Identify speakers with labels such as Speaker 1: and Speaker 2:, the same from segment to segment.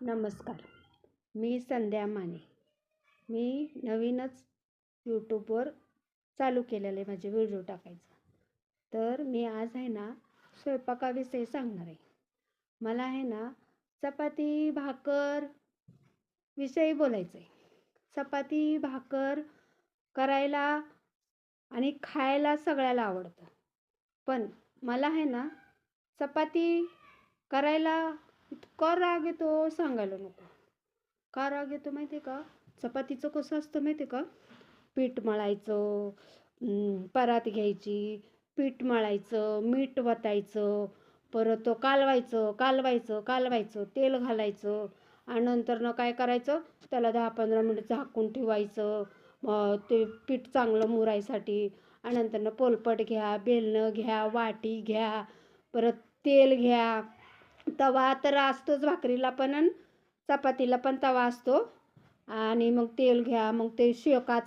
Speaker 1: नमस्कार. मी संध्या माने. मी नवीनच यूट्यूबवर चालू केलेलं आहे माझे व्हिडिओ टाकायचं. तर मी आज आहे ना स्वयंपाकाविषयी सांगणार आहे. मला आहे ना चपाती भाकर विषयी बोलायचं आहे. चपाती भाकर करायला आणि खायला सगळ्याला आवडतं. पण मला आहे ना चपाती करायला इतका राग येतो सांगायला नको. का राग येतो माहिती आहे का? चपातीचं कसं असतं माहिती आहे का? पीठ मळायचं, परात घ्यायची, पीठ मळायचं, मीठ वतायचं, परत कालवायचं कालवायचं कालवायचं, तेल घालायचं आणि नंतरनं काय करायचं, त्याला 10-15 मिनिट झाकून ठेवायचं. ते पीठ चांगलं मुरायसाठी आणि नंतरनं पोलपाट घ्या, बेलणं घ्या, वाटी घ्या, परत तेल घ्या. तवा तर असतोच भाकरीला पण आणि चपातीला पण तवा असतो. आणि मग तेल घ्या, मग ते शेका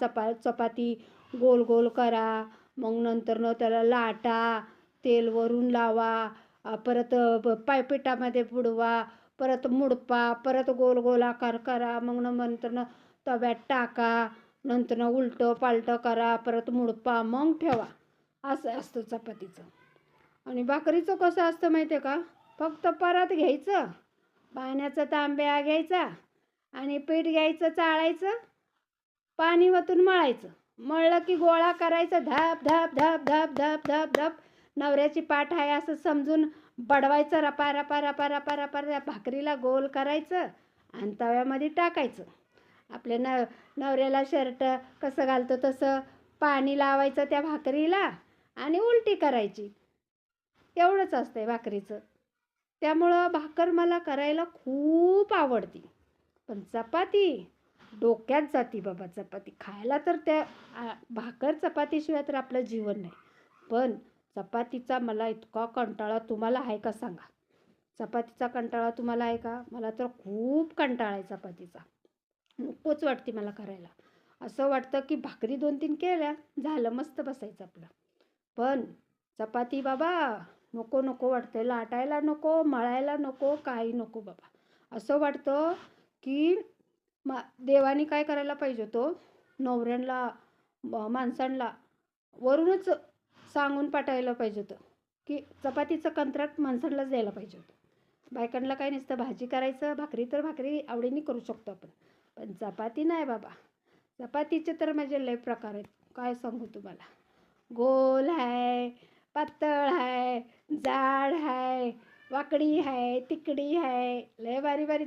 Speaker 1: चपाती गोल गोल करा. मग नंतरनं त्याला लाटा, तेल वरून लावा, परत पिठामध्ये बुडवा, परत मुडपा, परत गोल गोल आकार करा. मग नंतरनं तव्यात टाका, नंतरनं उलटं पालटं करा, परत मुडपा, मग ठेवा. असं असतं चपातीचं. आणि भाकरीचं कसं असतं माहिती आहे का? फक्त परात घ्यायचं, पाण्याचा तांब्या घ्यायचा आणि पीठ घ्यायचं, चाळायचं, पाणी वतून मळायचं. मळलं की गोळा करायचा, धाप धाप धाप धाप धाप धाप धाप. नवऱ्याची पाठ आहे असं समजून बडवायचं, रपा रपा रपा रपा रपा रपा भाकरीला गोल करायचं आणि तव्यामध्ये टाकायचं. आपल्या नवऱ्याला शर्ट कसं घालतो तसं पाणी लावायचं त्या भाकरीला आणि उलटी करायची. एवढंच असतंय भाकरीचं. त्यामुळं भाकर मला करायला खूप आवडते. पण चपाती डोक्यात जाती बाबा. चपाती खायला तर भाकर चपातीशिवाय तर आपलं जीवन नाही. पण चपातीचा मला इतका कंटाळा तुम्हाला आहे का सांगा? चपातीचा कंटाळा तुम्हाला आहे का? मला तर खूप कंटाळा आहे चपातीचा. नकोच वाटते मला करायला. असं वाटतं की भाकरी 2-3 केल्या झालं, मस्त बसायचं आपलं. पण चपाती बाबा नको नको वाटतं. लाटायला नको, मळायला नको, काही नको बाबा. असं वाटतं की देवाने काय करायला पाहिजे होतं, नवऱ्यांना माणसांना वरूनच सांगून पाठवायला पाहिजे होतं की चपातीचं कंत्राट माणसांनाच द्यायला पाहिजे होतं. बायकांना काय नसतं, भाजी करायचं, भाकरी तर भाकरी आवडीने करू शकतो आपण. पण चपाती नाही बाबा. चपातीचे तर माझे लय प्रकार आहेत. काय सांगू तुम्हाला. गोल आहे, पातळ आहे, जाड आहे, वाकडी आहे, तिकडी आहे. लय भारी भारी